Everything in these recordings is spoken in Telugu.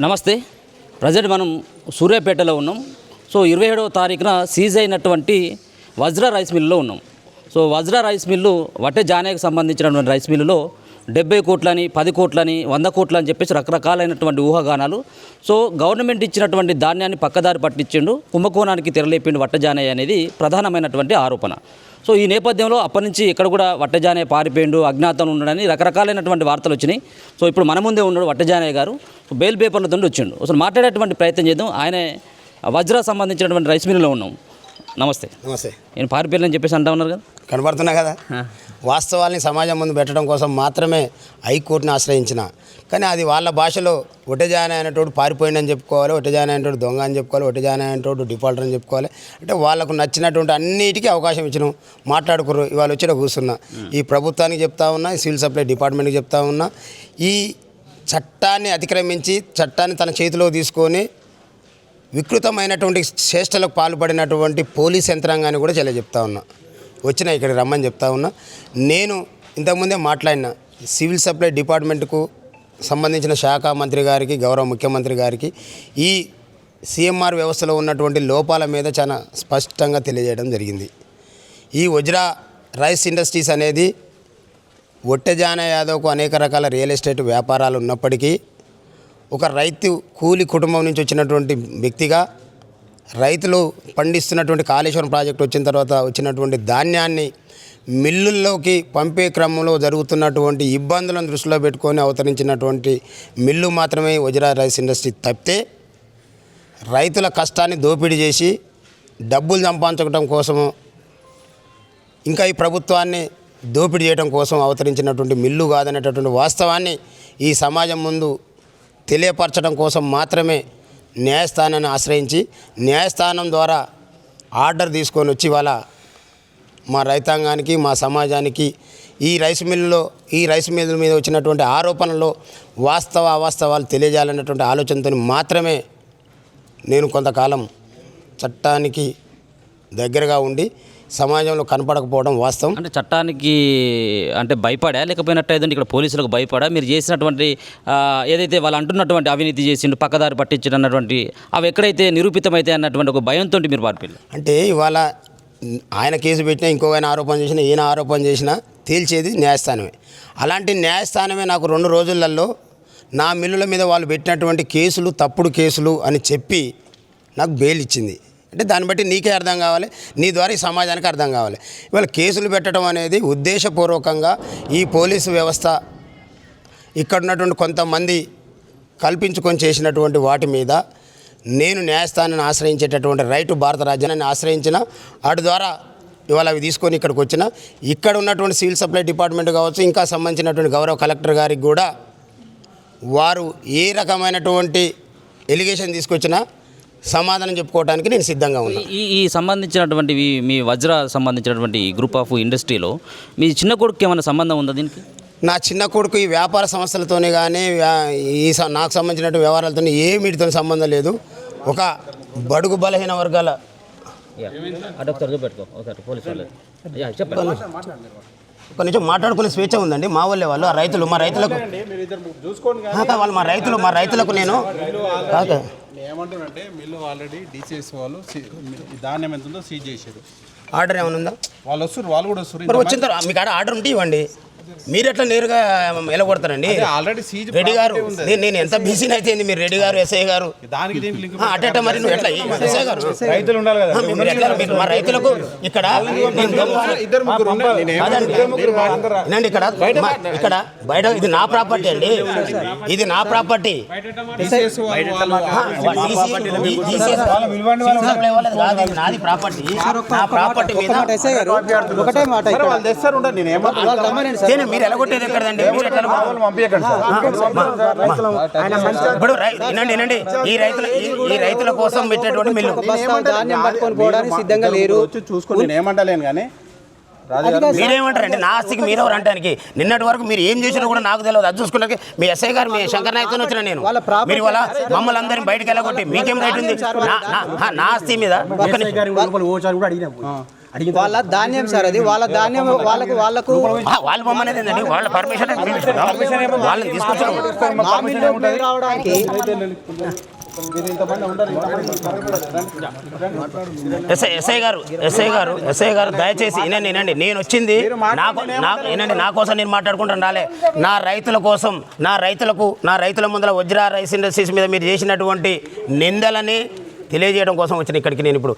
నమస్తే. ప్రజెంట్ మనం సూర్యాపేటలో ఉన్నాం. సో 27వ తారీఖున సీజ్ అయినటువంటి వజ్ర రైస్ మిల్లులో ఉన్నాం. సో వజ్ర రైస్ మిల్లు వట్టే జానేకి సంబంధించినటువంటి రైస్ మిల్లులో 70 కోట్లని 10 కోట్లని 100 కోట్లు అని చెప్పేసి రకరకాలైనటువంటి ఊహాగానాలు. సో గవర్నమెంట్ ఇచ్చినటువంటి ధాన్యాన్ని పక్కదారి పట్టించిండు, కుంభకోణానికి తెరలేపిండు వట్టజానయ్య అనేది ప్రధానమైనటువంటి ఆరోపణ. సో ఈ నేపథ్యంలో అప్పటి నుంచి ఇక్కడ కూడా వట్టజానయ్య పారిపోయిండు, అజ్ఞాతంలో ఉన్నాడని రకరకాలైనటువంటి వార్తలు వచ్చినాయి. సో ఇప్పుడు మన ముందే ఉన్నాడు వట్టజానయ్య గారు. బెయిల్ పేపర్లతో వచ్చిండు. అసలు మాట్లాడేటువంటి ప్రయత్నం చేద్దాం. ఆయనే వజ్ర సంబంధించినటువంటి రైస్ మిల్లులో ఉన్నాం. నమస్తే. నమస్తే. నేను పారిపోయాలని చెప్పేసి అంటా ఉన్నారు కదా, కనబడుతున్నా కదా. వాస్తవాల్ని సమాజం ముందు పెట్టడం కోసం మాత్రమే హైకోర్టుని ఆశ్రయించిన, కానీ అది వాళ్ళ భాషలో ఒట్టజాన అనేటోడు పారిపోయిందని చెప్పుకోవాలి, ఒట్టజాన అనేటోడు దొంగ అని చెప్పుకోవాలి, ఒట్టజాన అనేటోడు డిఫాల్టర్ అని చెప్పుకోవాలి. అంటే వాళ్ళకు నచ్చినటువంటి అన్నిటికీ అవకాశం ఇచ్చినాం, మాట్లాడుకుర్రు. ఇవాళ వచ్చి కూర్చున్నా, ఈ ప్రభుత్వానికి చెప్తా ఉన్నా, ఈ సివిల్ సప్లై డిపార్ట్మెంట్కి చెప్తా ఉన్నా, ఈ చట్టాన్ని అతిక్రమించి చట్టాన్ని తన చేతిలో తీసుకొని వికృతమైనటువంటి చేష్టలకు పాల్పడినటువంటి పోలీస్ యంత్రాంగాన్ని కూడా చెప్తా ఉన్నా. వచ్చిన ఇక్కడ రమ్మని చెప్తా ఉన్నా. నేను ఇంతకుముందే మాట్లాడిన సివిల్ సప్లై డిపార్ట్మెంట్కు సంబంధించిన శాఖ మంత్రి గారికి, గౌరవ ముఖ్యమంత్రి గారికి ఈ సిఎంఆర్ వ్యవస్థలో ఉన్నటువంటి లోపాల మీద చాలా స్పష్టంగా తెలియజేయడం జరిగింది. ఈ వజ్రా రైస్ ఇండస్ట్రీస్ అనేది ఒట్టజాన యాదవ్కు అనేక రకాల రియల్ ఎస్టేట్ వ్యాపారాలు ఉన్నప్పటికీ ఒక రైతు కూలి కుటుంబం నుంచి వచ్చినటువంటి వ్యక్తిగా రైతులు పండిస్తున్నటువంటి కాళేశ్వరం ప్రాజెక్టు వచ్చిన తర్వాత వచ్చినటువంటి ధాన్యాన్ని మిల్లుల్లోకి పంపే క్రమంలో జరుగుతున్నటువంటి ఇబ్బందులను దృష్టిలో పెట్టుకొని అవతరించినటువంటి మిల్లు మాత్రమే వజ్రా రైస్ ఇండస్ట్రీ తప్పితే రైతుల కష్టాన్ని దోపిడీ చేసి డబ్బులు సంపాదించడం కోసము, ఇంకా ఈ ప్రభుత్వాన్ని దోపిడీ చేయడం కోసం అవతరించినటువంటి మిల్లు కాదనేటటువంటి వాస్తవాన్ని ఈ సమాజం ముందు తెలియపరచడం కోసం మాత్రమే న్యాయస్థానాన్ని ఆశ్రయించి న్యాయస్థానం ద్వారా ఆర్డర్ తీసుకొని వచ్చి వాళ్ళ మా రైతాంగానికి, మా సమాజానికి ఈ రైస్ మిల్లుల మీద వచ్చినటువంటి ఆరోపణల్లో అవాస్తవాలు తెలియజేయాలన్నటువంటి ఆలోచనతో మాత్రమే నేను కొంతకాలం చట్టానికి దగ్గరగా ఉండి సమాజంలో కనపడకపోవడం వాస్తవం. అంటే చట్టానికి అంటే భయపడా, లేకపోయినట్టయితే ఇక్కడ పోలీసులకు భయపడా, మీరు చేసినటువంటి ఏదైతే వాళ్ళు అంటున్నటువంటి అవినీతి చేసిండు, పక్కదారి పట్టించడం అన్నటువంటి అవి ఎక్కడైతే నిరూపితమైతే అన్నటువంటి ఒక భయంతో మీరు పారిపోయారు. అంటే ఇవాళ ఆయన కేసు పెట్టినా, ఇంకో ఆయన ఆరోపణ చేసినా, ఈయన ఆరోపణ చేసినా తేల్చేది న్యాయస్థానమే. అలాంటి న్యాయస్థానమే నాకు 2 రోజులలో నా మిల్లుల మీద వాళ్ళు పెట్టినటువంటి కేసులు తప్పుడు కేసులు అని చెప్పి నాకు బెయిల్ ఇచ్చింది. అంటే దాన్ని బట్టి నీకే అర్థం కావాలి, నీ ద్వారా ఈ సమాజానికి అర్థం కావాలి. ఇవాళ కేసులు పెట్టడం అనేది ఉద్దేశపూర్వకంగా ఈ పోలీసు వ్యవస్థ ఇక్కడ ఉన్నటువంటి కొంతమంది కల్పించుకొని చేసినటువంటి వాటి మీద నేను న్యాయస్థానాన్ని ఆశ్రయించేటటువంటి రైటు భారత రాజ్యాన్ని ఆశ్రయించిన, వాటి ద్వారా ఇవాళ అవి తీసుకొని ఇక్కడికి వచ్చిన, ఇక్కడ ఉన్నటువంటి సివిల్ సప్లై డిపార్ట్మెంట్ కావచ్చు, ఇంకా సంబంధించినటువంటి గౌరవ కలెక్టర్ గారికి కూడా వారు ఏ రకమైనటువంటి ఎలిగేషన్ తీసుకొచ్చినా సమాధానం చెప్పుకోవడానికి నేను సిద్ధంగా ఉన్నాను. ఈ సంబంధించినటువంటి మీ వజ్ర సంబంధించినటువంటి గ్రూప్ ఆఫ్ ఇండస్ట్రీలో మీ చిన్న కొడుకు ఏమైనా సంబంధం ఉందా దీనికి? నా చిన్న కొడుకు ఈ వ్యాపార సంస్థలతోనే కానీ నాకు సంబంధించినటువంటి వ్యవహారాలతో వీటితో సంబంధం లేదు. ఒక బడుగు బలహీన వర్గాల ఒక నిమిషం మాట్లాడుకునే స్వేచ్ఛ ఉందండి. మా వాళ్ళు ఆ రైతులు, మా రైతులకు మా రైతులకు నేను ఏమంటారంటే మిల్లు ఆల్రెడీ డీసీఎస్ వాళ్ళు ధాన్యం ఎంత ఉందో సీజ్ చేశారు. ఆర్డర్ ఏమైనా ఉందా? వాళ్ళు వస్తారు, వాళ్ళు కూడా వస్తారు. మరి వచ్చిన తర్వాత మీకు ఆర్డర్ ఉంటే ఇవ్వండి. మీరు ఎట్లా నేరుగా ఎలా కొడతారండి? ఆల్రెడీ సీజ్ రెడ్డి గారు, నేను ఎంత బిజీని అయితే మీరు రెడ్డి గారు, ఎస్ఐ గారు అట్ట మరి నువ్వు ఎట్లా ఎస్ఐ గారు రైతులు ఉండాలి కదా, మీరు మా రైతులకు ఇక్కడ ఇక్కడ బయట ఇది నా ప్రాపర్టీ అండి, ఇది నా ప్రాపర్టీ. నాది ప్రాపర్టీ, నా ప్రాపర్టీ మీద మీరు ఎలా కొట్టేది ఎక్కడండి? ఇప్పుడు వినండి, ఈ రైతుల కోసం పెట్టేటువంటి మిల్లు సిద్ధంగా లేరు. చూసుకుని నేను ఏమంటలేను కానీ మీరేమంటారండి? నా ఆస్తికి మీరెవరు అంటానికి? నిన్నటి వరకు మీరు ఏం చేసినా కూడా నాకు తెలియదు. అది చూసుకున్నాక మీ ఎస్ఐ గారు, మీ శంకర్ నాయక్తో వచ్చిన నేను, మీరు వాళ్ళ మమ్మల్ని అందరినీ బయటకు వెళ్ళగొట్టి మీకేం రైట్ ఉంది నా ఆస్తి మీద? వాళ్ళ ధాన్యం సార్ అది, వాళ్ళ ధాన్యం వాళ్ళకు వాళ్ళు పొమ్మనేది ఏంటండి, వాళ్ళ పర్మిషన్ వాళ్ళని తీసుకొచ్చారు. మా మిల్లు రావడానికి ఎస్ఐ గారు దయచేసి వినండి. నేను వచ్చింది నా కోసం నేను మాట్లాడుకుంటాను రాలే. నా రైతుల ముందర వజ్రా రైస్ ఇండస్ట్రీస్ మీద మీరు చేసినటువంటి నిందలని తెలియజేయడం కోసం వచ్చిన ఇక్కడికి. నేను ఇప్పుడు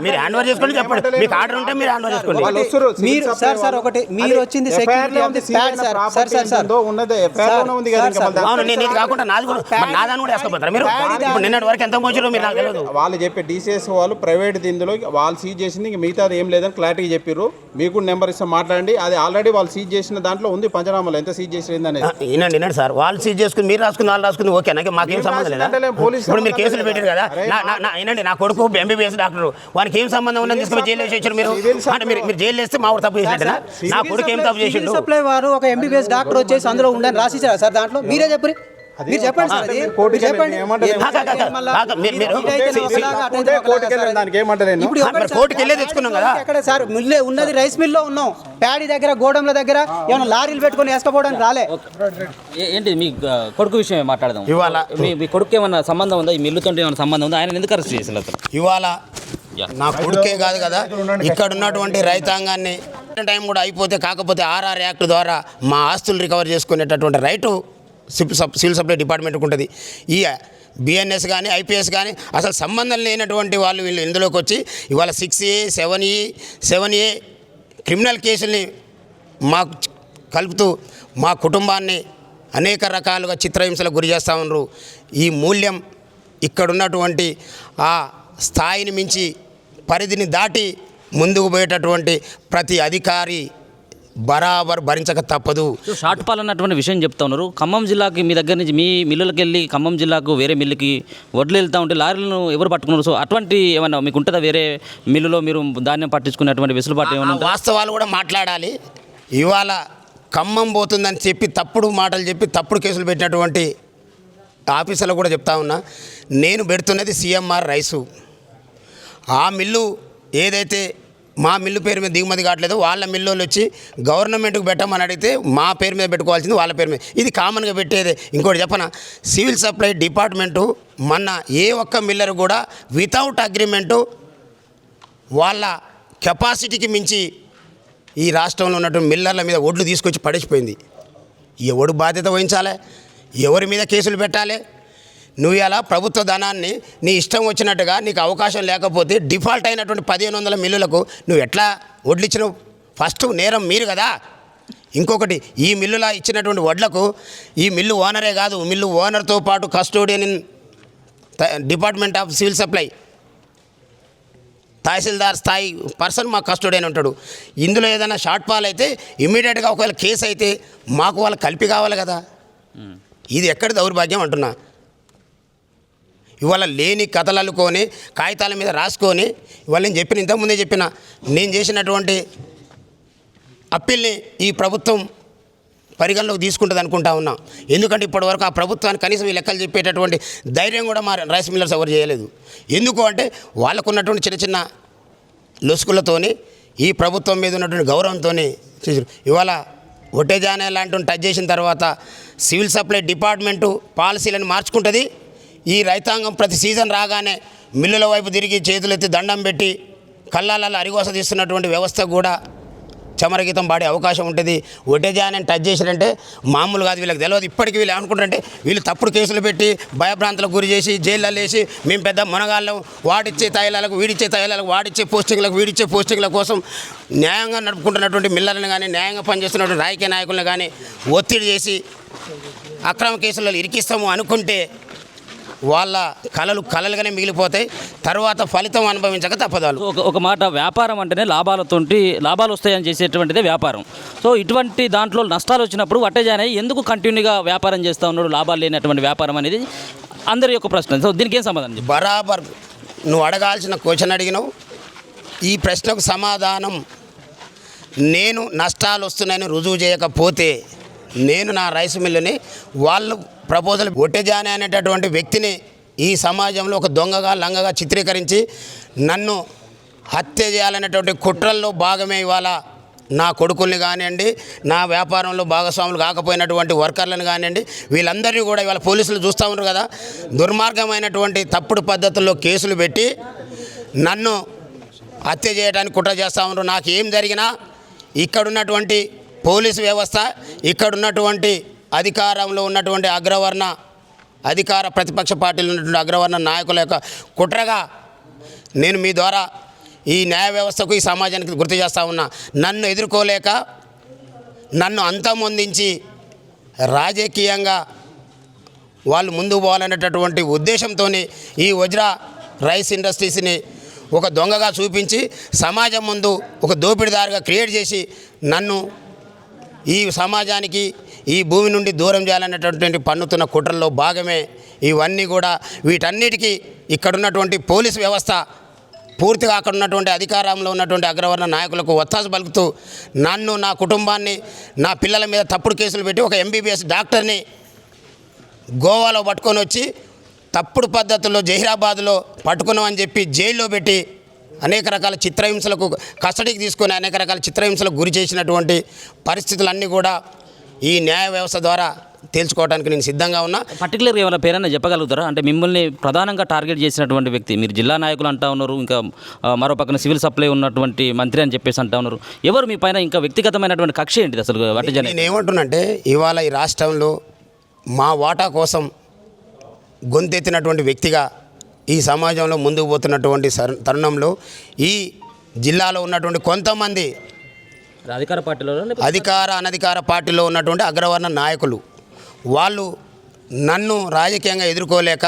మీరు హ్యాండ్ ఓవర్ చేసుకోండి, చెప్పండి. మీకు ఆర్డర్ ఉంటే మీరు హ్యాండ్ ఓవర్ చేసుకోండి. మీరు సార్ ఒకటి మీరు వచ్చింది security of the pad sir. అవును, నేను ఇది కాకుండా నాదాన్ని కూడా వేసుకోపోతారు మీరు. ఇప్పుడు నిన్నటి వరకు ఎంత మోసారో మీరు నాకు తెలియదు. వాళ్ళు చెప్పే DCS వాళ్ళు ప్రైవేట్ ఇందులో వాళ్ళు సీజ్ చేసింది, ఇంక మిగతాది ఏం లేదని క్లారిటీ చెప్పారు. మీకు నెంబర్ ఇస్తే మాట్లాడండి. అది ఆల్రెడీ వాళ్ళు సీజ్ చేసిన దాంట్లో ఉంది పంచనామాలో ఎంత సీజ్ చేసింది అనేది. వినండి సార్, వాళ్ళు సీజ్ చేసుకుని మీరు రాసుకుని వాళ్ళు రాసుకుంది ఓకే, నాకు మాకేం సంబంధం లేదా? ఇప్పుడు మీరు కేసులు పెట్టారు కదా. వినండి, నా కొడుకు MBBS డాక్టర్, వానికి ఏం సంబంధం ఉందని తీసుకుని జైలు వేసి వచ్చారు మీరు. అంటే మీరు జైలు వేస్తే మా ఊరు తప్పు చేసినట్టేనా? నా కొడుకు ఏం తప్పు చేసిండు? సప్లై వారు ఒక MBBS డాక్టర్ వచ్చేసి అందులో ఉండని రాసిచ్చారా సార్? దాంట్లో మీరే చెప్పరు, మీరు చెప్పండి సార్. అది చెప్పండి. కోర్టుకి వెళ్ళే తెచ్చుకున్నాం కదా. ఎక్కడ సార్ మిల్లే ఉన్నది? రైస్ మిల్లో ఉన్నాం, ప్యాడీ దగ్గర, గోడంల దగ్గర ఏమైనా లారీలు పెట్టుకొని వేసుకోవడానికి రాలే. ఏంటి మీ కొడుకు విషయం మాట్లాడదాం. ఇవాళ మీ కొడుకు ఏమన్నా సంబంధం ఉందా? ఈ మిల్లుతో ఏమైనా సంబంధం ఉందా? ఆయన ఎందుకు అరెస్ట్ చేసిన ఇవాళ నా కొడుకే కాదు కదా, ఇక్కడ ఉన్నటువంటి రైతాంగాన్ని టైం కూడా అయిపోతే కాకపోతే RR యాక్ట్ ద్వారా మా ఆస్తులు రికవర్ చేసుకునేటటువంటి రైటు సివిల్ సప్లై డిపార్ట్మెంట్కి ఉంటుంది. ఈ BNS కానీ IPS కానీ అసలు సంబంధం లేనటువంటి వీళ్ళు ఇందులోకి వచ్చి ఇవాళ 6A 7A క్రిమినల్ కేసుల్ని మాకు కలుపుతూ మా కుటుంబాన్ని అనేక రకాలుగా చిత్రహింసలకు గురి చేస్తూ ఉన్నారు. ఈ మూల్యం ఇక్కడున్నటువంటి ఆ స్థాయిని మించి పరిధిని దాటి ముందుకు పోయేటటువంటి ప్రతి అధికారి బరాబర్ భరించక తప్పదు. షార్ట్ పాల్ అన్నటువంటి విషయం చెప్తా ఉన్నారు. ఖమ్మం జిల్లాకి మీ దగ్గర నుంచి మీ మిల్లులకు వెళ్ళి ఖమ్మం జిల్లాకు వేరే మిల్లుకి వడ్లు వెళ్తూ ఉంటే లారీలను ఎవరు పట్టుకున్నారు? సో అటువంటి ఏమన్నా మీకు ఉంటుందా? వేరే మిల్లులో మీరు ధాన్యం పట్టించుకునేటువంటి వెసులుబాటు ఏమైనా? వాస్తవాలు కూడా మాట్లాడాలి. ఇవాళ ఖమ్మం పోతుందని చెప్పి తప్పుడు మాటలు చెప్పి తప్పుడు కేసులు పెట్టినటువంటి ఆఫీసర్లు కూడా చెప్తా ఉన్నా, నేను పెడుతున్నది CMR రైసు. ఆ మిల్లు ఏదైతే మా మిల్లు పేరు మీద దిగుమతి కావట్లేదు, వాళ్ళ మిల్లులు వచ్చి గవర్నమెంట్కి పెట్టమని అడిగితే మా పేరు మీద పెట్టుకోవాల్సింది వాళ్ళ పేరు మీద. ఇది కామన్గా పెట్టేదే. ఇంకోటి చెప్పనా, సివిల్ సప్లై డిపార్ట్మెంటు మొన్న ఏ ఒక్క మిల్లర్ కూడా వితౌట్ అగ్రిమెంటు వాళ్ళ కెపాసిటీకి మించి ఈ రాష్ట్రంలో ఉన్నటువంటి మిల్లర్ల మీద ఒడ్లు తీసుకొచ్చి పడేసిపోయింది. ఎవడు బాధ్యత వహించాలి? ఎవరి మీద కేసులు పెట్టాలి? నువ్వు ఇలా ప్రభుత్వ ధనాన్ని నీ ఇష్టం వచ్చినట్టుగా నీకు అవకాశం లేకపోతే డిఫాల్ట్ అయినటువంటి 1500 మిల్లులకు నువ్వు ఎట్లా వడ్లిచ్చినావు? ఫస్ట్ నేరం మీరు కదా. ఇంకొకటి, ఈ మిల్లులా ఇచ్చినటువంటి వడ్లకు ఈ మిల్లు ఓనరే కాదు, మిల్లు ఓనర్తో పాటు custodian in department of civil supply తహసీల్దార్ స్థాయి పర్సన్ మాకు కస్టోడియన్ ఉంటాడు. ఇందులో ఏదైనా షార్ట్ ఫాల్ అయితే ఇమ్మీడియట్గా ఒకవేళ కేసు అయితే మాకు వాళ్ళు కలిపి కావాలి కదా. ఇది ఎక్కడ దౌర్భాగ్యం అంటున్నా. ఇవాళ లేని కథలు అల్లుకొని కాగితాల మీద రాసుకొని ఇవాళ నేను చెప్పిన, ఇంతకుముందే చెప్పిన, నేను చేసినటువంటి అప్పీల్ని ఈ ప్రభుత్వం పరిగణలోకి తీసుకుంటుంది అనుకుంటా ఉన్నా. ఎందుకంటే ఇప్పటివరకు ఆ ప్రభుత్వానికి కనీసం ఈ లెక్కలు చెప్పేటటువంటి ధైర్యం కూడా మా రైస్ మిల్లర్స్ ఎవరు చేయలేదు. ఎందుకు అంటే వాళ్ళకు ఉన్నటువంటి చిన్న చిన్న లొసుకులతోని ఈ ప్రభుత్వం మీద ఉన్నటువంటి గౌరవంతో చేశారు. ఇవాళ ఒట్టేజానే లాంటి టచ్ చేసిన తర్వాత సివిల్ సప్లై డిపార్ట్మెంటు పాలసీలను మార్చుకుంటుంది. ఈ రైతాంగం ప్రతి సీజన్ రాగానే మిల్లుల వైపు తిరిగి చేతులెత్తి దండం పెట్టి కళ్ళాలలో అరిగోస తీస్తున్నటువంటి వ్యవస్థ కూడా చమరగీతం పాడే అవకాశం ఉంటుంది. ఒట్టేజానే టచ్ చేశారంటే మామూలు కాదు, వీళ్ళకి తెలియదు. ఇప్పటికీ వీళ్ళు ఏమనుకుంటారంటే వీళ్ళు తప్పుడు కేసులు పెట్టి భయభ్రాంతులకు గురి చేసి జైళ్ళలో వేసి మేము పెద్ద మునగాళ్ళం, వాడిచ్చే తైలాలకు వీడిచ్చే తైలాలకు, వాడిచ్చే పోస్టింగ్లకు వీడిచ్చే పోస్టింగ్ల కోసం న్యాయంగా నడుపుకుంటున్నటువంటి మిల్లర్లను కానీ న్యాయంగా పనిచేస్తున్నటువంటి రాజకీయ నాయకులను కానీ ఒత్తిడి చేసి అక్రమ కేసులలో ఇరికిస్తాము అనుకుంటే వాళ్ళ కలలుగానే మిగిలిపోతాయి. తర్వాత ఫలితం అనుభవించక తప్పదాలు. ఒక మాట, వ్యాపారం అంటేనే లాభాలు వస్తాయని చేసేటువంటిదే వ్యాపారం. సో ఇటువంటి దాంట్లో నష్టాలు వచ్చినప్పుడు వట్టేజానే ఎందుకు కంటిన్యూగా వ్యాపారం చేస్తూ ఉన్నాడు? లాభాలు లేనటువంటి వ్యాపారం అనేది అందరి యొక్క ప్రశ్న. సో దీనికి ఏం సమాధానం? బరాబర్ నువ్వు అడగాల్సిన క్వశ్చన్ అడిగినావు. ఈ ప్రశ్నకు సమాధానం, నేను నష్టాలు వస్తున్నాయని రుజువు చేయకపోతే నేను నా రైస్ మిల్లుని వాళ్ళు ప్రపోజల్ ఒట్టేజానే అనేటటువంటి వ్యక్తిని ఈ సమాజంలో ఒక దొంగగా లంగగా చిత్రీకరించి నన్ను హత్య చేయాలనేటువంటి కుట్రల్లో భాగమే ఇవాళ నా కొడుకుల్ని కానివ్వండి, నా వ్యాపారంలో భాగస్వాములు కాకపోయినటువంటి వర్కర్లను కానివ్వండి, వీళ్ళందరినీ కూడా ఇవాళ పోలీసులు చూస్తూ ఉన్నారు కదా, దుర్మార్గమైనటువంటి తప్పుడు పద్ధతుల్లో కేసులు పెట్టి నన్ను హత్య చేయడానికి కుట్ర చేస్తూ ఉన్నారు. నాకు ఏం జరిగినా ఇక్కడున్నటువంటి పోలీసు వ్యవస్థ, ఇక్కడున్నటువంటి అధికారంలో ఉన్నటువంటి అధికార ప్రతిపక్ష పార్టీలు ఉన్నటువంటి అగ్రవర్ణ నాయకుల యొక్క కుట్రగా నేను మీ ద్వారా ఈ న్యాయ వ్యవస్థకు, ఈ సమాజానికి గుర్తు చేస్తూ ఉన్నా. నన్ను ఎదుర్కోలేక నన్ను అంతమొందించి రాజకీయంగా వాళ్ళు ముందుకు పోవాలనేటటువంటి ఉద్దేశంతో ఈ వజ్రా రైస్ ఇండస్ట్రీస్ని ఒక దొంగగా చూపించి సమాజం ముందు ఒక దోపిడీదారుగా క్రియేట్ చేసి నన్ను ఈ సమాజానికి ఈ భూమి నుండి దూరం చేయాలనేటటువంటి పన్నుతున్న కుట్రల్లో భాగమే ఇవన్నీ కూడా. వీటన్నిటికీ ఇక్కడున్నటువంటి పోలీసు వ్యవస్థ పూర్తిగా అక్కడ ఉన్నటువంటి అధికారంలో ఉన్నటువంటి అగ్రవర్ణ నాయకులకు ఒత్తాసు పలుకుతూ నన్ను, నా కుటుంబాన్ని, నా పిల్లల మీద తప్పుడు కేసులు పెట్టి ఒక ఎంబీబీఎస్ డాక్టర్ని గోవాలో పట్టుకొని వచ్చి తప్పుడు పద్ధతుల్లో జహీరాబాద్లో పట్టుకున్నామని చెప్పి జైల్లో పెట్టి అనేక రకాల చిత్రహింసలకు కస్టడీకి తీసుకొని అనేక రకాల చిత్రహింసలకు గురి చేసినటువంటి పరిస్థితులన్నీ కూడా ఈ న్యాయ వ్యవస్థ ద్వారా తేల్చుకోవడానికి నేను సిద్ధంగా ఉన్నా. పర్టికులర్గా ఏమైనా పేరైనా చెప్పగలుగుతారా? అంటే మిమ్మల్ని ప్రధానంగా టార్గెట్ చేసినటువంటి వ్యక్తి, మీరు జిల్లా నాయకులు అంటా ఉన్నారు, ఇంకా మరో పక్కన సివిల్ సప్లై ఉన్నటువంటి మంత్రి అని చెప్పేసి అంటా ఉన్నారు. ఎవరు మీ పైన ఇంకా వ్యక్తిగతమైనటువంటి కక్ష ఏంటిది అసలు? నేను ఏమంటున్నానంటే ఇవాళ ఈ రాష్ట్రంలో మా వాటా కోసం గొంతెత్తినటువంటి వ్యక్తిగా ఈ సమాజంలో ముందుకు పోతున్నటువంటి తరుణంలో ఈ జిల్లాలో ఉన్నటువంటి కొంతమంది అధికార పార్టీలో, అనధికార పార్టీలో ఉన్నటువంటి అగ్రవర్ణ నాయకులు వాళ్ళు నన్ను రాజకీయంగా ఎదుర్కోలేక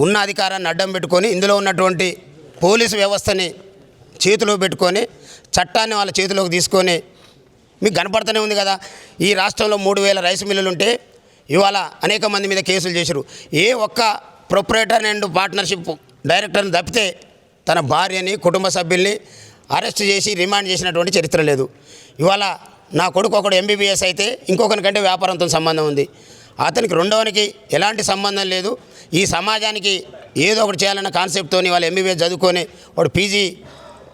ఉన్న అధికారాన్ని అడ్డం పెట్టుకొని ఇందులో ఉన్నటువంటి పోలీసు వ్యవస్థని చేతిలో పెట్టుకొని చట్టాన్ని వాళ్ళ చేతిలోకి తీసుకొని మీకు కనపడుతూనే ఉంది కదా, ఈ రాష్ట్రంలో 3000 రైస్ మిల్లులు ఉంటే ఇవాళ అనేక మంది మీద కేసులు చేశారు. ఏ ఒక్క ప్రొపరేటర్ అండ్ పార్ట్నర్షిప్ డైరెక్టర్ని తప్పితే తన భార్యని, కుటుంబ సభ్యుల్ని అరెస్ట్ చేసి రిమాండ్ చేసినటువంటి చరిత్ర లేదు. ఇవాళ నా కొడుకు ఒకడు ఎంబీబీఎస్ అయితే ఇంకొకరికంటే వ్యాపారంతో సంబంధం ఉంది, అతనికి రెండవనికి ఎలాంటి సంబంధం లేదు. ఈ సమాజానికి ఏదో ఒకటి చేయాలన్న కాన్సెప్ట్తో వాళ్ళు ఎంబీబీఎస్ చదువుకొని వాడు పీజీ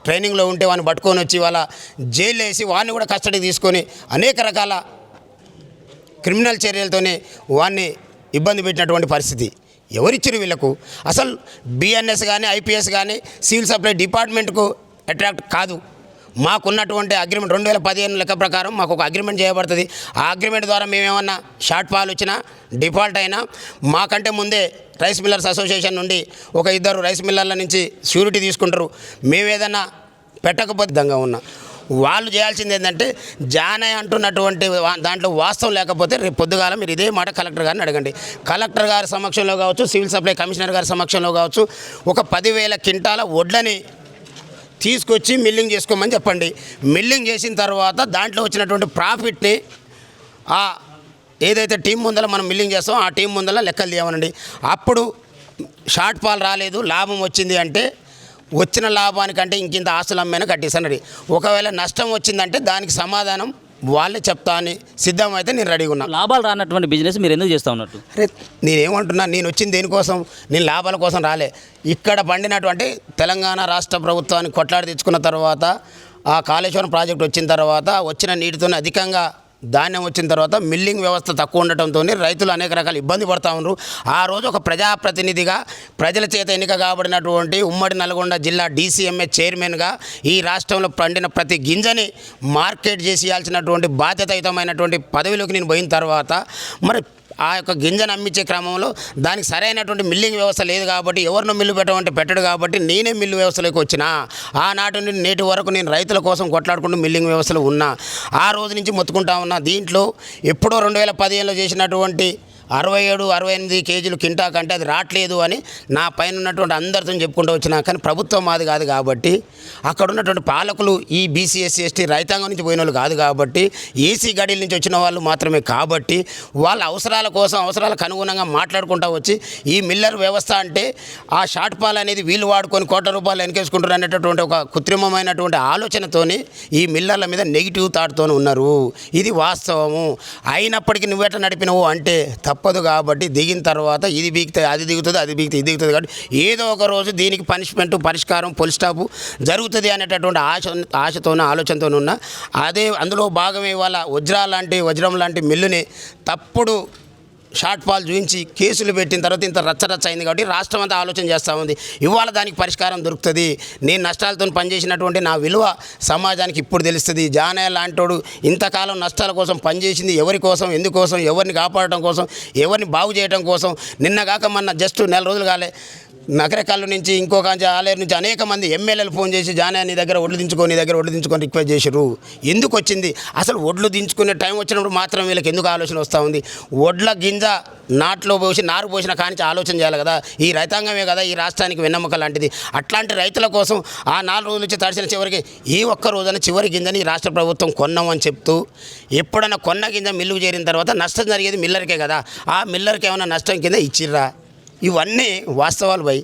ట్రైనింగ్లో ఉంటే వాడిని పట్టుకొని వచ్చి వాళ్ళ జైలు వేసి వాడిని కూడా కస్టడీకి తీసుకొని అనేక రకాల క్రిమినల్ చర్యలతోనే వాడిని ఇబ్బంది పెట్టినటువంటి పరిస్థితి. ఎవరిచ్చారు వీళ్ళకు? అసలు బిఎన్ఎస్ కానీ, ఐపీఎస్ కానీ సివిల్ సప్లై డిపార్ట్మెంట్కు అట్రాక్ట్ కాదు. మాకున్నటువంటి అగ్రిమెంట్ 2015 లెక్క ప్రకారం మాకు ఒక అగ్రిమెంట్ చేయబడుతుంది. ఆ అగ్రిమెంట్ ద్వారా మేమేమన్నా షార్ట్ ఫాల్ వచ్చినా, డిఫాల్ట్ అయినా మాకంటే ముందే రైస్ మిల్లర్స్ అసోసియేషన్ నుండి ఒక 2 రైస్ మిల్లర్ల నుంచి షూరిటీ తీసుకుంటారు. మేమేదన్నా పెట్టకపోతే విధంగా ఉన్నా వాళ్ళు చేయాల్సింది ఏంటంటే జానయ్య అంటున్నటువంటి దాంట్లో వాస్తవం లేకపోతే రేపు పొద్దుగాల మీరు ఇదే మాట కలెక్టర్ గారిని అడగండి. కలెక్టర్ గారి సమక్షంలో కావచ్చు, సివిల్ సప్లై కమిషనర్ గారి సమక్షంలో కావచ్చు, ఒక 10,000 క్వింటాల వడ్లని తీసుకొచ్చి మిల్లింగ్ చేసుకోమని చెప్పండి. మిల్లింగ్ చేసిన తర్వాత దాంట్లో వచ్చినటువంటి ప్రాఫిట్ని ఏదైతే టీం ముందర మనం మిల్లింగ్ చేస్తామో ఆ టీం ముందర లెక్కలు తీయమనండి. అప్పుడు షార్ట్ ఫాల్ రాలేదు, లాభం వచ్చింది అంటే వచ్చిన లాభానికంటే ఇంకింత ఆస్తులు అమ్మైనా కట్టేసానండి. ఒకవేళ నష్టం వచ్చిందంటే దానికి సమాధానం వాళ్ళే చెప్తా అని సిద్ధమైతే నేను రెడీగా ఉన్నా. లాభాలు రానటువంటి బిజినెస్ మీరు ఎందుకు చేస్తూ ఉన్నట్టు? అరే నేనేమంటున్నా, నేను వచ్చింది దేనికోసం? నేను లాభాల కోసం రాలే. ఇక్కడ పండినటువంటి తెలంగాణ రాష్ట్ర ప్రభుత్వాన్ని కొట్లాడి తెచ్చుకున్న తర్వాత ఆ కాళేశ్వరం ప్రాజెక్టు వచ్చిన తర్వాత వచ్చిన నీటితోనే అధికంగా ధాన్యం వచ్చిన తర్వాత మిల్లింగ్ వ్యవస్థ తక్కువ ఉండటంతో రైతులు అనేక రకాల ఇబ్బంది పడుతూ ఉన్నారు. ఆ రోజు ఒక ప్రజాప్రతినిధిగా ప్రజల చేత ఎన్నిక కాబడినటువంటి ఉమ్మడి నల్గొండ జిల్లా DCMA చైర్మన్గా ఈ రాష్ట్రంలో పండిన ప్రతి గింజని మార్కెట్ చేసి ఇవ్వాల్సినటువంటి బాధ్యతాయుతమైనటువంటి పదవిలోకి నేను పోయిన తర్వాత మరి ఆ యొక్క గింజను అమ్మించే క్రమంలో దానికి సరైనటువంటి మిల్లింగ్ వ్యవస్థ లేదు కాబట్టి ఎవరినో మిల్లు పెట్టమంటే పెట్టడు కాబట్టి నేనే మిల్లు వ్యవస్థలోకి వచ్చిన. ఆనాటి నుండి నేటి వరకు నేను రైతుల కోసం కొట్లాడుకుంటూ మిల్లింగ్ వ్యవస్థలో ఉన్నా. ఆ రోజు నుంచి మొత్తుకుంటా ఉన్నా. దీంట్లో ఎప్పుడో 2015లో చేసినటువంటి 67-68 కేజీలు కింటా కంటే అది రావట్లేదు అని నా పైన ఉన్నటువంటి అందరితో చెప్పుకుంటూ వచ్చినా. కానీ ప్రభుత్వం మాది కాదు కాబట్టి, అక్కడ ఉన్నటువంటి పాలకులు ఈ BC SC ST రైతాంగం నుంచి పోయిన వాళ్ళు కాదు కాబట్టి, ఏసీ గడిల నుంచి వచ్చిన వాళ్ళు మాత్రమే కాబట్టి వాళ్ళ అవసరాల కోసం అవసరాలకు అనుగుణంగా మాట్లాడుకుంటూ వచ్చి ఈ మిల్లర్ వ్యవస్థ అంటే ఆ షార్ట్ పాల్ అనేది వీళ్ళు వాడుకొని ₹1 కోట్ల వెనకేసుకుంటారు అనేటటువంటి ఒక కృత్రిమమైనటువంటి ఆలోచనతోని ఈ మిల్లర్ల మీద నెగిటివ్ థాట్తో ఉన్నారు. ఇది వాస్తవము. అయినప్పటికీ నువ్వెట్లా నడిపినవు అంటే తప్పదు కాబట్టి దిగిన తర్వాత ఇది బీగుతుంది అది దిగుతుంది అది బీగుతుంది ఇది దిగుతుంది కాబట్టి ఏదో ఒక రోజు దీనికి పనిష్మెంట్ పరిష్కారం పొలి స్టాపు జరుగుతుంది అనేటటువంటి ఆశతోనూ ఆలోచనతోనూ ఉన్న అదే అందులో భాగమే ఇవాళ వజ్రం లాంటి మిల్లుని తప్పుడు షార్ట్ ఫాల్ చూపించి కేసులు పెట్టిన తర్వాత ఇంత రచ్చరచ్చ అయింది కాబట్టి రాష్ట్రం అంతా ఆలోచన చేస్తూ ఉంది. ఇవాళ దానికి పరిష్కారం దొరుకుతుంది. నేను నష్టాలతో పనిచేసినటువంటి నా విలువ సమాజానికి ఇప్పుడు తెలుస్తుంది. జానయ్య లాంటోడు ఇంతకాలం నష్టాల కోసం పనిచేసింది ఎవరి కోసం, ఎందుకోసం, ఎవరిని కాపాడటం కోసం, ఎవరిని బాగు చేయడం కోసం. నిన్నగాక మొన్న జస్ట్ నెల రోజులు కాలే నగరకల్లు నుంచి ఇంకొక ఆలేరు నుంచి అనేక మంది ఎమ్మెల్యేలు ఫోన్ చేసి జానయ్య నీ దగ్గర ఒడ్లు దించుకొని రిక్వెస్ట్ చేశారు. ఎందుకు వచ్చింది అసలు? ఒడ్లు దించుకునే టైం వచ్చినప్పుడు మాత్రం వీళ్ళకి ఎందుకు ఆలోచన వస్తూ ఉంది? ఒడ్ల గింజ నాట్లో పోసి నారు పోసిన కానించి ఆలోచన చేయాలి కదా. ఈ రైతాంగమే కదా ఈ రాష్ట్రానికి వెన్నెముక లాంటిది. అట్లాంటి రైతుల కోసం ఆ 4 రోజుల నుంచి తడిసిన చివరికి ఈ ఒక్క రోజున చివరి గింజని ఈ రాష్ట్ర ప్రభుత్వం కొన్నామని చెప్తూ, ఎప్పుడైనా కొన్న గింజ మిల్లుకు చేరిన తర్వాత నష్టం జరిగేది మిల్లర్కే కదా. ఆ మిల్లర్కి ఏమైనా నష్టం కింద ఇచ్చిర్రా? ఇవన్నీ వాస్తవాలు భయ్.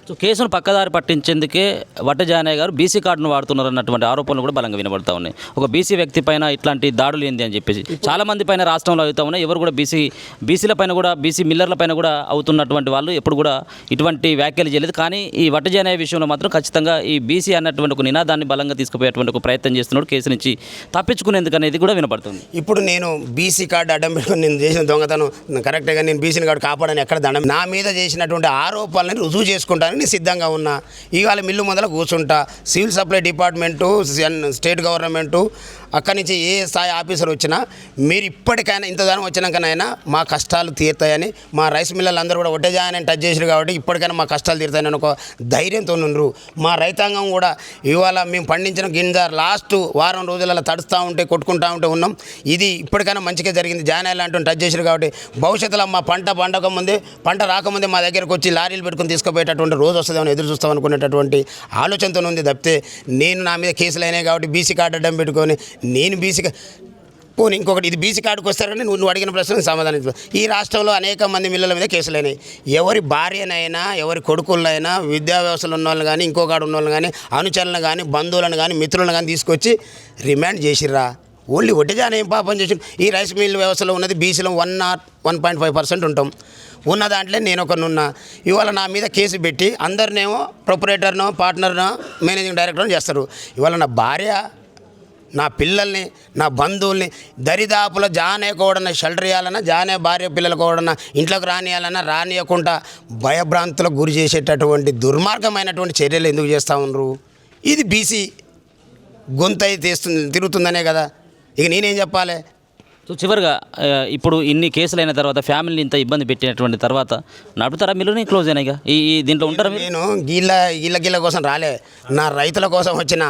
సో కేసును పక్కదారి పట్టించేందుకే వట్ట జానయ్య గారు బీసీ కార్డును వాడుతున్నారు అన్నటువంటి ఆరోపణలు కూడా బలంగా వినబడతా ఉన్నాయి. ఒక బీసీ వ్యక్తి పైన ఇట్లాంటి దాడులు ఏంది అని చెప్పేసి చాలా మంది పైన రాష్ట్రంలో అవుతా ఉన్నాయి. ఎవరు కూడా బీసీల పైన కూడా బీసీ మిల్లర్ల పైన కూడా అవుతున్నటువంటి వాళ్ళు ఎప్పుడు కూడా ఇటువంటి వ్యాఖ్యలు చేయలేదు. కానీ ఈ వట్ట జానయ్య విషయంలో మాత్రం ఖచ్చితంగా ఈ బీసీ అన్నటువంటి ఒక నినాదాన్ని బలంగా తీసుకుపోయేటువంటి ఒక ప్రయత్నం చేస్తున్నాడు. కేసు నుంచి తప్పించుకునేందుకు అనేది కూడా వినపడుతుంది. ఇప్పుడు నేను బీసీ కార్డు అడ్డం పెట్టుకుని నేను చేసిన దొంగతనం కరెక్ట్గా, నేను బీసీని కార్డు కాపాడని ఎక్కడ దండం, నా మీద చేసినటువంటి ఆరోపణలను రుజువు చేసుకుంటాను నేను సిద్ధంగా ఉన్నా. ఇవాళ మిల్లు మొదలు కూర్చుంటా. Civil supply department, state government, అక్కడి నుంచి ఏ స్థాయి ఆఫీసర్ వచ్చినా మీరు ఇప్పటికైనా ఇంతదానం వచ్చినాకనైనా మా కష్టాలు తీరుతాయని, మా రైస్ మిల్లర్లు అందరూ కూడా ఒట్టేజాయని టచ్ చేసారు కాబట్టి ఇప్పటికైనా మా కష్టాలు తీరుతాయని ఒక ధైర్యంతో ఉన్నారు. మా రైతాంగం కూడా ఇవాళ మేము పండించిన గింజ లాస్ట్ వారం రోజులలో తడుస్తూ ఉంటే కొట్టుకుంటూ ఉంటే ఉన్నాం. ఇది ఇప్పటికైనా మంచిగా జరిగింది. జానయ్య లాంటి టచ్ చేసారు కాబట్టి భవిష్యత్తులో మా పంట రాకముందే మా దగ్గరకు వచ్చి లారీలు పెట్టుకుని తీసుకుపోయేటటువంటి రోజు వస్తుందేమో ఎదురు చూస్తాం అనుకునేటటువంటి ఆలోచనతో ఉంది తప్పితే నేను నా మీద కేసులు అయినాయి కాబట్టి బీసీ కార్డు అడ్డం పెట్టుకొని నేను పోనీ ఇంకొకటి ఇది బీసీ కార్డుకు వస్తారు కానీ నువ్వు అడిగిన ప్రశ్నకు సమాధానం ఇస్తాను. ఈ రాష్ట్రంలో అనేక మంది మిల్లల మీద కేసులు అయినాయి. ఎవరి భార్యనైనా ఎవరి కొడుకులైనా విద్యా వ్యవస్థలో ఉన్న వాళ్ళని కానీ ఇంకో కాడు ఉన్న వాళ్ళని కానీ అనుచరులను కానీ బంధువులను కానీ మిత్రులను కానీ తీసుకొచ్చి రిమాండ్ చేసిర్రా? ఓన్లీ ఒట్టిగానే ఏం పాపం చేసి ఈ రైస్ మిల్ వ్యవస్థలో ఉన్నది బీసీలో 1.5% ఉంటాం. ఉన్న దాంట్లో నేను ఒకనున్నా. ఇవాళ నా మీద కేసు పెట్టి అందరినేమో ప్రొపరేటర్నో పార్ట్నర్నో మేనేజింగ్ డైరెక్టర్నో చేస్తారు. ఇవాళ నా భార్య, నా పిల్లల్ని, నా బంధువుల్ని దరిదాపులో జానేయకూడన షెల్టర్ ఇవ్వాలన్నా, జానే భార్య పిల్లలు కూడన్నా ఇంట్లోకి రానియాలన్నా రానియకుండా భయభ్రాంతులకు గురి చేసేటటువంటి దుర్మార్గమైనటువంటి చర్యలు ఎందుకు చేస్తూ ఉన్నారు? ఇది బీసీ గొంతయి తిరుగుతుందనే కదా. ఇక నేనేం చెప్పాలి? సో చివరిగా ఇప్పుడు ఇన్ని కేసులు అయిన తర్వాత ఫ్యామిలీని ఇంత ఇబ్బంది పెట్టినటువంటి తర్వాత నడుపుతారా మిల్లుని క్లోజ్ అయినాయిగా ఈ దీంట్లో ఉంటారా? నేను గీళ్ళ కోసం రాలే, నా రైతుల కోసం వచ్చిన.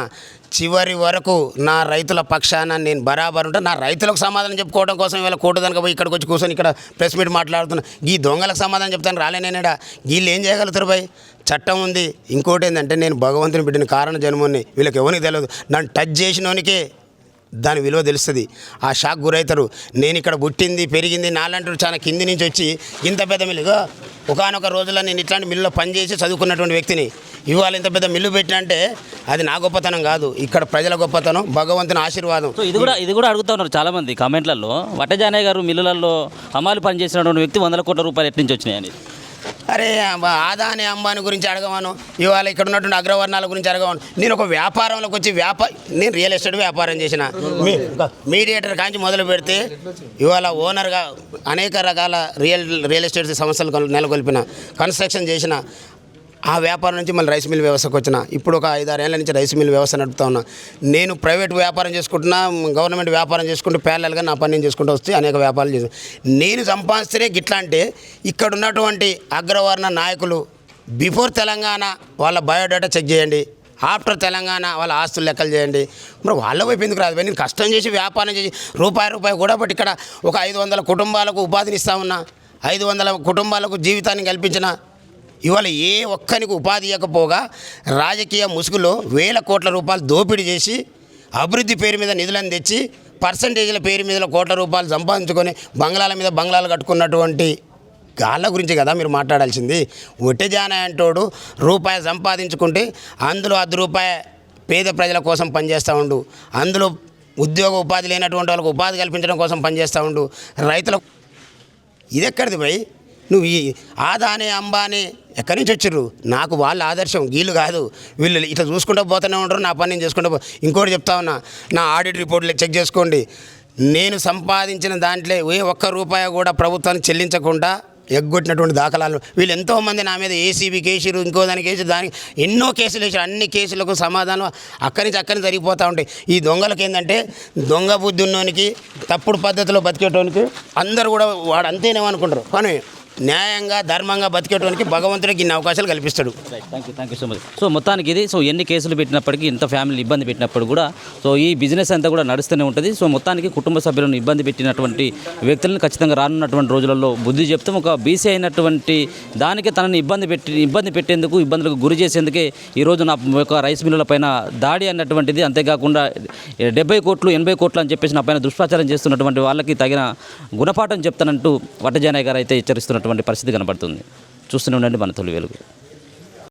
చివరి వరకు నా రైతుల పక్షాన నేను బరాబర్ ఉంటా. నా రైతులకు సమాధానం చెప్పుకోవడం కోసం ఇవాళ కోర్టు దానికి పోయి ఇక్కడికి వచ్చి కూర్చొని ఇక్కడ ప్రెస్ మీట్ మాట్లాడుతున్నా. ఈ దొంగలకు సమాధానం చెప్తాను రాలే నేనేడా. వీళ్ళు ఏం చేయగలుగుతారు భయ్? చట్టం ఉంది. ఇంకోటి ఏంటంటే నేను భగవంతుని బిడ్డని, కారణ జన్మని. వీళ్ళకి ఎవరికి తెలియదు. నన్ను టచ్ చేసినోనికే దాని విలువ తెలుస్తుంది. ఆ షాక్ గురవుతారు. నేను ఇక్కడ పుట్టింది పెరిగింది నాలంటూ చాలా కింది నుంచి వచ్చి ఇంత పెద్ద మిల్లుగా ఒకనొక రోజుల్లో నేను ఇట్లాంటి మిల్లులో పనిచేసి చదువుకున్నటువంటి వ్యక్తిని ఇవాళ ఇంత పెద్ద మిల్లు పెట్టినంటే అది నా గొప్పతనం కాదు, ఇక్కడ ప్రజల గొప్పతనం, భగవంతుని ఆశీర్వాదం. సో ఇది కూడా అడుగుతా ఉన్నారు చాలామంది కామెంట్లలో. వట్ట జానయ్య గారు మిల్లులలో హమాలి పనిచేసినటువంటి వ్యక్తి 100 కోట్ల రూపాయలు ఎట్నుంచి వచ్చినాయని. అరే ఆదాని అంబానీ గురించి అడగవాను, ఇవాళ ఇక్కడ ఉన్నటువంటి అగ్రవర్ణాల గురించి అడగవాను. నేను ఒక వ్యాపారంలోకి వచ్చి నేను రియల్ ఎస్టేట్ వ్యాపారం చేసిన మీడియేటర్ కాంచి మొదలు పెడితే ఇవాళ ఓనర్గా అనేక రకాల రియల్ ఎస్టేట్ సంస్థలు నెలకొల్పిన, కన్స్ట్రక్షన్ చేసిన. ఆ వ్యాపారం నుంచి మళ్ళీ రైస్ మిల్ వ్యవస్థకు వచ్చిన. ఇప్పుడు ఒక 5-6 ఏళ్ళ నుంచి రైస్ మిల్ వ్యవస్థ నడుపుతా ఉన్నా. నేను ప్రైవేట్ వ్యాపారం చేసుకుంటున్నా, గవర్నమెంట్ వ్యాపారం చేసుకుంటూ ప్యారలల్గా నా పని నేను చేసుకుంటూ వస్తే అనేక వ్యాపారాలు చేస్తాను. నేను సంపాదిస్తేనే గిట్లా అంటే ఇక్కడ ఉన్నటువంటి అగ్రవర్ణ నాయకులు బిఫోర్ తెలంగాణ వాళ్ళ బయోడేటా చెక్ చేయండి, ఆఫ్టర్ తెలంగాణ వాళ్ళ ఆస్తులు లెక్కలు చేయండి. మరి వాళ్ళ వైపు ఎందుకు రాదు? నేను కష్టం చేసి వ్యాపారం చేసి రూపాయి కూడా బట్టి ఇక్కడ ఒక 500 కుటుంబాలకు ఉపాధిని ఇస్తా ఉన్నా, 500 కుటుంబాలకు జీవితాన్ని కల్పించిన. ఇవాళ ఏ ఒక్కరికి ఉపాధి ఇవ్వకపోగా రాజకీయ ముసుగులో వేల కోట్ల రూపాయలు దోపిడీ చేసి అభివృద్ధి పేరు మీద నిధులను తెచ్చి పర్సంటేజ్ల పేరు మీద కోట్ల రూపాయలు సంపాదించుకొని బంగ్లాల మీద బంగ్లాలు కట్టుకున్నటువంటి గాళ్ళ గురించి కదా మీరు మాట్లాడాల్సింది. ఒట్టెజానయ్య అంటోడు రూపాయి సంపాదించుకుంటే అందులో ₹10 పేద ప్రజల కోసం పనిచేస్తూ ఉండు, అందులో ఉద్యోగ ఉపాధి లేనటువంటి వాళ్ళకు ఉపాధి కల్పించడం కోసం పనిచేస్తూ ఉండు, రైతులకు ఇది ఎక్కడిది భయ్? నువ్వు ఈ ఆదానే అంబానే ఎక్కడి నుంచి వచ్చిర్రు? నాకు వాళ్ళ ఆదర్శం వీళ్ళు కాదు. వీళ్ళు ఇట్లా చూసుకుంటూ పోతూనే ఉంటారు, నా పని నేను చేసుకుంటూ ఇంకోటి చెప్తా ఉన్నా, నా ఆడిట్ రిపోర్ట్లు చెక్ చేసుకోండి. నేను సంపాదించిన దాంట్లో ఏ ఒక్క రూపాయి కూడా ప్రభుత్వానికి చెల్లించకుండా ఎగ్గొట్టినటువంటి దాఖలాలు. వీళ్ళు ఎంతోమంది నా మీద ఏసీబీ కేసులు, ఇంకో దానికి కేసు, దానికి ఎన్నో కేసులు వేసారు. అన్ని కేసులకు సమాధానం అక్కడి నుంచి జరిగిపోతూ ఉంటాయి. ఈ దొంగలకి ఏంటంటే దొంగ బుద్ధి ఉన్నోనికి, తప్పుడు పద్ధతిలో బతికేటోనికి అందరూ కూడా వాడు అంతేనేమనుకుంటారు. కానీ న్యాయంగా ధర్మంగా బతికేటోనికి భగవంతుడికి ఇన్ని అవకాశాలు కల్పిస్తాడు. Thank you so much. So మొత్తానికి ఇది సో ఎన్ని కేసులు పెట్టినప్పటికీ, ఇంత ఫ్యామిలీ ఇబ్బంది పెట్టినప్పుడు కూడా సో ఈ బిజినెస్ అంతా కూడా నడుస్తూనే ఉంటుంది. సో మొత్తానికి కుటుంబ సభ్యులను ఇబ్బంది పెట్టినటువంటి వ్యక్తులను ఖచ్చితంగా రానున్నటువంటి రోజులలో బుద్ధి చెప్తాం. ఒక బీసీ అయినటువంటి దానికి తనని ఇబ్బంది పెట్టేందుకు, ఇబ్బందులకు గురి చేసేందుకే ఈరోజు నా యొక్క రైస్ మిల్లుల పైన దాడి అన్నటువంటిది. అంతేకాకుండా 70 కోట్లు 80 కోట్లు అని చెప్పేసి నా పైన దుష్ప్రచారం చేస్తున్నటువంటి వాళ్ళకి తగిన గుణపాఠం చెప్తానంటూ వట్టజానయ్య గారు అయితే హెచ్చరిస్తున్నటువంటి పరిస్థితి కనబడుతుంది. చూస్తూనే ఉండండి మన తొలి వెలుగు.